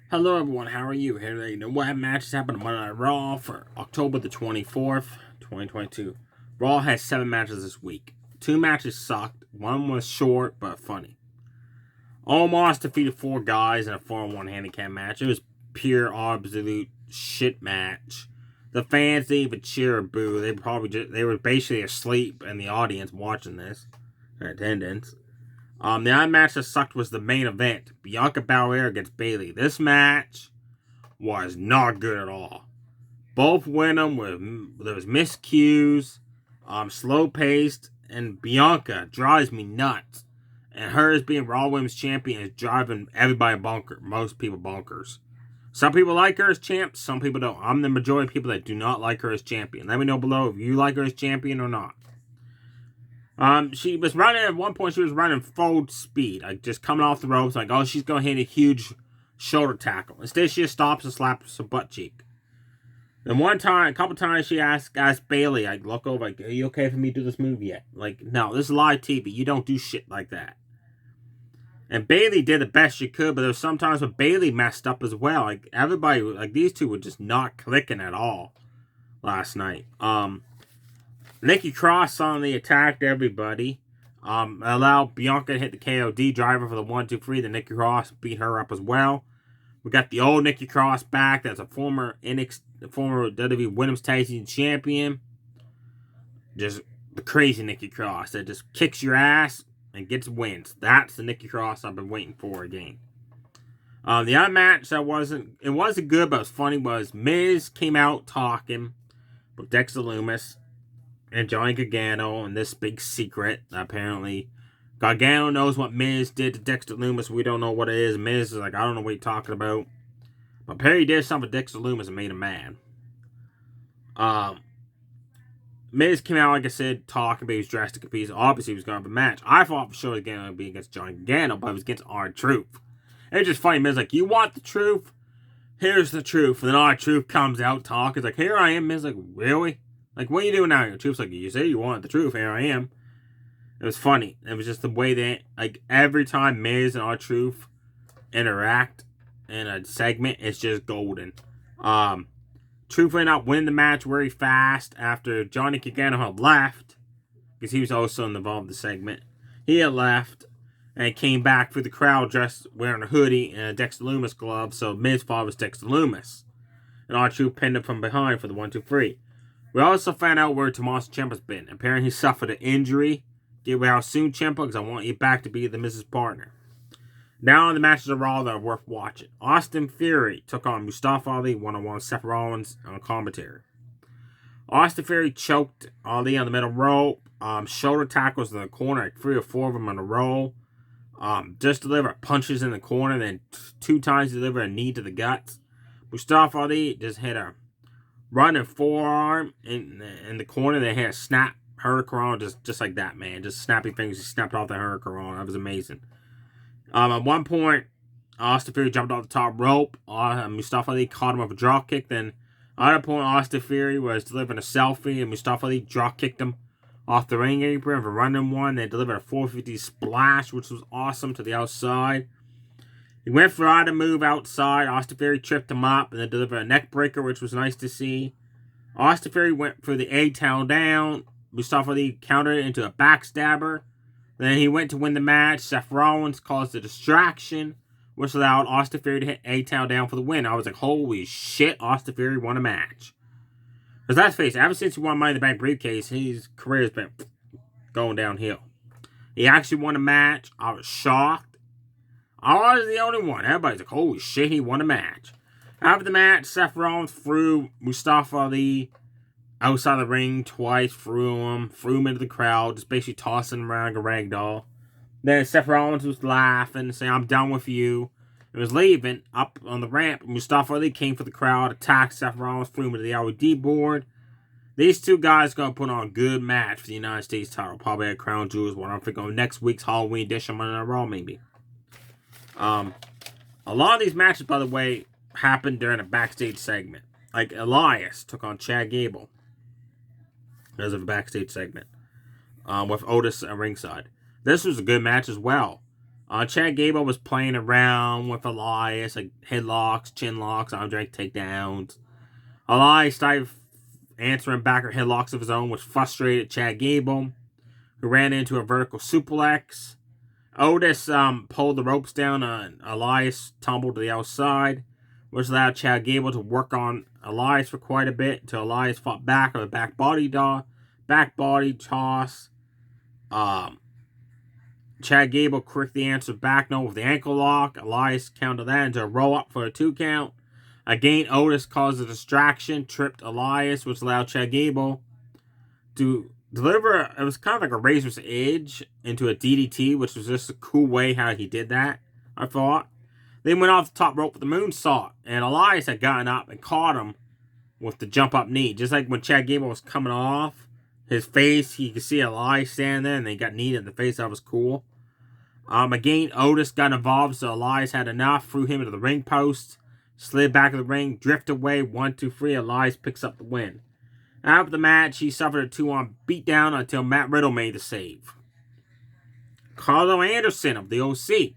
Hello everyone, how are you? Here to know what matches happened on Monday Night Raw for October the 24th, 2022. Raw has 7 matches this week. 2 matches sucked, one was short but funny. Omos defeated 4 guys in a 4-on-1 handicap match. It was pure absolute shit match. The fans didn't even cheer or boo. They were basically asleep in the audience watching this. Their attendance. The other match that sucked was the main event. Bianca Belair against Bayley. This match was not good at all. Both win them with there was miscues, slow paced, and Bianca drives me nuts. And her as being Raw Women's Champion is driving everybody bonkers. Most people bonkers. Some people like her as champ, some people don't. I'm the majority of people that do not like her as champion. Let me know below if you like her as champion or not. She was running at one point. She was running full speed, like just coming off the ropes, like she's gonna hit a huge shoulder tackle. Instead, she just stops and slaps her butt cheek. Then a couple times, she asked Bayley, like, look over, like, are you okay for me to do this move yet? Like, no, this is live TV. You don't do shit like that. And Bayley did the best she could, but there was sometimes when Bayley messed up as well. Like everybody, like these two were just not clicking at all last night. Nikki Cross suddenly attacked everybody. Allowed Bianca to hit the KOD driver for the 1-2-3. Then Nikki Cross beat her up as well. We got the old Nikki Cross back. That's a former WWE Women's Tag Team Champion. Just the crazy Nikki Cross that just kicks your ass and gets wins. That's the Nikki Cross I've been waiting for again. The other match that wasn't good but it was funny was Miz came out talking with Dexter Lumis and Johnny Gargano and this big secret. Apparently, Gargano knows what Miz did to Dexter Lumis. We don't know what it is. Miz is like, I don't know what you're talking about. But Perry did something to Dexter Lumis and made him mad. Miz came out, like I said, talking, but he was dressed to compete. Obviously, he was going to have a match. I thought for sure it was going to be against Johnny Gargano, but it was against R-Truth. It's just funny. Miz like, you want the truth? Here's the truth. And then R-Truth comes out talking. It's like, here I am. Miz like, really? Like, what are you doing now? Your Truth's like, you say you want the truth. Here I am. It was funny. It was just the way that, like, every time Miz and R-Truth interact in a segment, it's just golden. Truth ended up winning the match very fast after Johnny Gargano had left, because he was also involved in the segment. He had left and came back through the crowd dressed wearing a hoodie and a Dexter Lumis glove, so Miz thought it was Dexter Lumis. And R-Truth pinned him from behind for the 1-2-3. We also found out where Tommaso Ciampa's been. Apparently he suffered an injury. Get well soon, Ciampa, because I want you back to be the Mrs. Partner. Now on the matches of Raw that are worth watching. Austin Theory took on Mustafa Ali one-on-one with Seth Rollins on commentary. Austin Theory choked Ali on the middle rope. Shoulder tackles in the corner, like 3 or 4 of them in a row. Just delivered punches in the corner, then 2 times delivered a knee to the guts. Mustafa Ali just hit a running forearm in the corner. They had a snap hurricane just like that, man. Just snapping things. He snapped off the hurricane. That was amazing. At one point, Austin Theory jumped off the top rope. Mustafa Ali caught him with a drop kick. Then, at a point, Austin Theory was delivering a selfie, and Mustafa Ali drop kicked him off the ring apron for running one. They delivered a 450 splash, which was awesome, to the outside. He went for a move outside. Austin Theory tripped him up and then delivered a neck breaker, which was nice to see. Austin Theory went for the A-Town down. Mustafa Ali countered it into a backstabber. Then he went to win the match. Seth Rollins caused a distraction, which allowed Austin Theory to hit A-Town down for the win. I was like, holy shit, Austin Theory won a match. Because let's face it, ever since he won Money in the Bank briefcase, his career has been going downhill. He actually won a match. I was shocked. I was the only one. Everybody's like, holy shit, he won a match. After the match, Seth Rollins threw Mustafa Ali outside the ring twice, threw him into the crowd, just basically tossing him around like a rag doll. Then Seth Rollins was laughing, saying, I'm done with you. He was leaving up on the ramp. Mustafa Ali came for the crowd, attacked Seth Rollins, threw him to the LED board. These two guys are going to put on a good match for the United States title. Probably at Crown Jewels, one I'm thinking of next week's Halloween edition of Monday Night Raw, maybe. A lot of these matches, by the way, happened during a backstage segment. Like Elias took on Chad Gable as a backstage segment with Otis at ringside. This was a good match as well. Chad Gable was playing around with Elias, like headlocks, chin locks, arm drag takedowns. Elias started answering back or headlocks of his own, which frustrated Chad Gable, who ran into a vertical suplex. Otis pulled the ropes down and Elias tumbled to the outside, which allowed Chad Gable to work on Elias for quite a bit until Elias fought back with a back body toss. Chad Gable quickly answered back with the ankle lock. Elias countered that into a roll up for a 2 count. Again, Otis caused a distraction, tripped Elias, which allowed Chad Gable to deliver. It was kind of like a razor's edge into a DDT, which was just a cool way how he did that, I thought. Then went off the top rope with the moonsault, and Elias had gotten up and caught him with the jump up knee. Just like when Chad Gable was coming off his face, you could see Elias standing there, and they got kneed in the face. That was cool. Again, Otis got involved, so Elias had enough, threw him into the ring post, slid back of the ring, drift away, 1, 2, 3. Elias picks up the win. After the match, he suffered a 2-on beatdown until Matt Riddle made the save. Carlo Anderson of the OC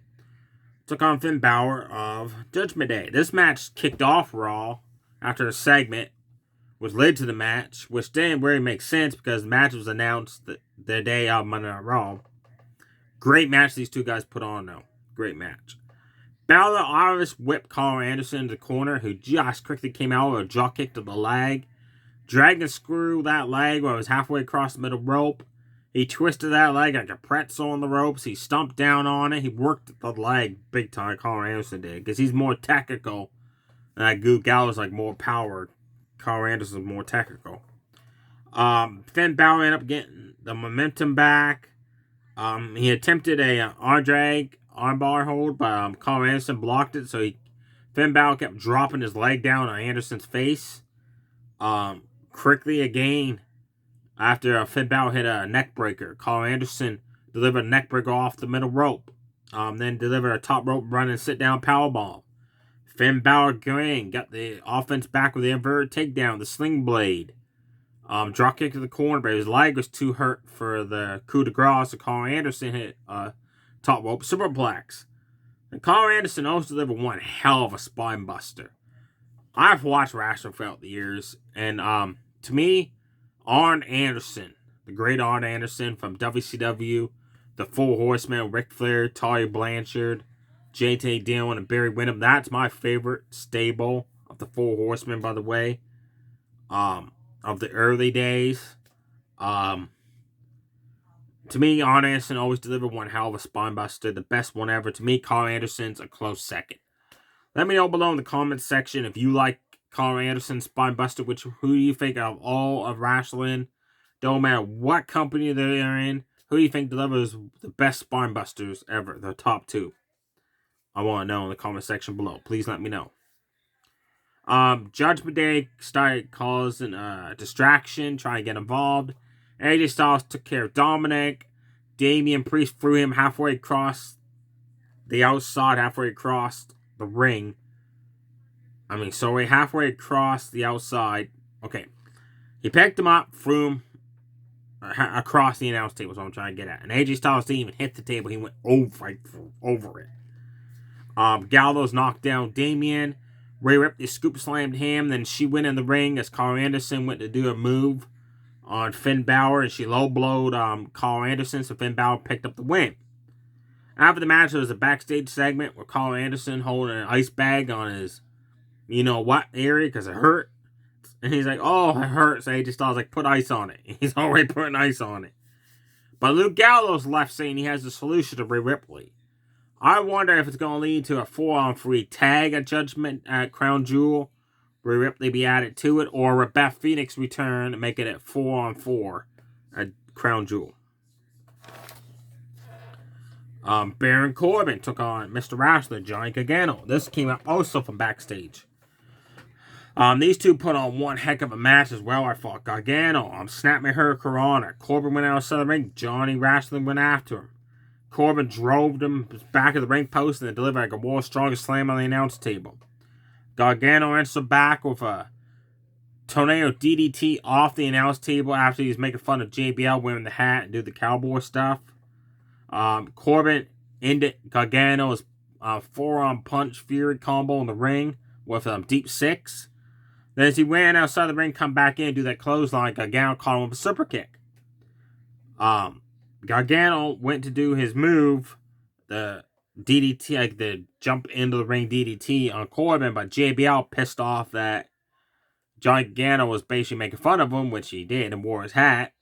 took on Finn Balor of Judgment Day. This match kicked off Raw after a segment was led to the match, which didn't really make sense because the match was announced the day of Monday Night Raw. Great match these two guys put on, though. Great match. Balor Irish whipped Carl Anderson into the corner, who just quickly came out with a jaw kick to the leg. Dragged and screwed that leg while it was halfway across the middle rope. He twisted that leg like a pretzel on the ropes. He stomped down on it. He worked the leg big time, Carl Anderson did, because he's more technical. And that Gallows like more power. Carl Anderson's more technical. Finn Balor ended up getting the momentum back. He attempted a arm drag armbar hold, but Carl Anderson blocked it, so Finn Balor kept dropping his leg down on Anderson's face. Quickly again, after Finn Balor hit a neck breaker, Carl Anderson delivered a neck breaker off the middle rope. Then delivered a top rope run and sit down powerbomb. Finn Balor again got the offense back with the inverted takedown, the sling blade. Drop kick to the corner, but his leg was too hurt for the coup de grace, so Carl Anderson hit top rope superplex. And Carl Anderson also delivered one hell of a spine buster. I've watched wrestling throughout the years, and to me, Arn Anderson, the great Arn Anderson from WCW, the Four Horsemen, Ric Flair, Tully Blanchard, J.T. Dillon, and Barry Windham. That's my favorite stable of the Four Horsemen, by the way, of the early days. To me, Arn Anderson always delivered one hell of a spine buster, the best one ever. To me, Carl Anderson's a close second. Let me know below in the comments section if you like Carl Anderson's spine buster, who do you think of all of wrestling? Don't matter what company they're in, who do you think delivers the best spine busters ever, the top 2? I want to know in the comment section below. Please let me know. Judgment Day started causing a distraction, trying to get involved. AJ Styles took care of Dominic. Damian Priest threw him halfway across the outside, halfway across the ring. Halfway across the outside. Okay. He picked him up, threw him across the announce table, is what I'm trying to get at. And AJ Styles didn't even hit the table. He went over it. Gallows knocked down Damian. Rhea Ripley scoop slammed him. Then she went in the ring as Carl Anderson went to do a move on Finn Balor, and she low-blowed Carl Anderson, so Finn Balor picked up the win. After the match, there was a backstage segment where Carl Anderson holding an ice bag on his you-know-what area because it hurt. And he's like, oh, it hurts. So AJ Styles like, put ice on it. He's already putting ice on it. But Luke Gallows left saying he has a solution to Rhea Ripley. I wonder if it's going to lead to a 4-on-3 tag at Judgment at Crown Jewel. Rhea Ripley be added to it, or Beth Phoenix return and make it at 4-on-4 at Crown Jewel. Baron Corbin took on Mr. Wrestler, Johnny Gargano. This came up also from backstage. These two put on one heck of a match as well, I thought. Gargano snapped my Hurricanrana. Corbin went outside the ring. Johnny Wrestling went after him. Corbin drove him back of the ring post and then delivered like a World's Strongest Slam on the announce table. Gargano answered back with a tornado DDT off the announce table after he was making fun of JBL wearing the hat and do the cowboy stuff. Corbin ended Gargano's forearm punch Fury combo in the ring with deep six. Then as he ran outside the ring, come back in, do that clothesline, Gargano caught him with a super kick. Gargano went to do his move, the DDT, like the jump into the ring DDT on Corbin, but JBL pissed off that Johnny Gargano was basically making fun of him, which he did, and wore his hat.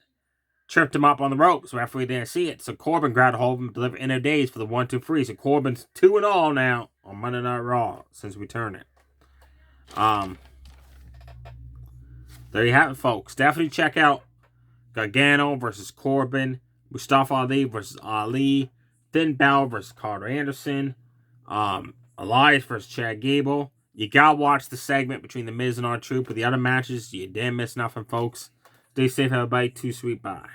Tripped him up on the ropes. Referee didn't see it, so Corbin grabbed a hold of him, delivered in their days for the 1-2-3. So Corbin's 2-0 now on Monday Night Raw since returning. There you have it, folks. Definitely check out Gargano versus Corbin, Mustafa Ali versus Ali, Finn Balor versus Carter Anderson, Elias versus Chad Gable. You gotta watch the segment between The Miz and R-Truth. With the other matches, you didn't miss nothing, folks. Stay safe, everybody. Too sweet, bye.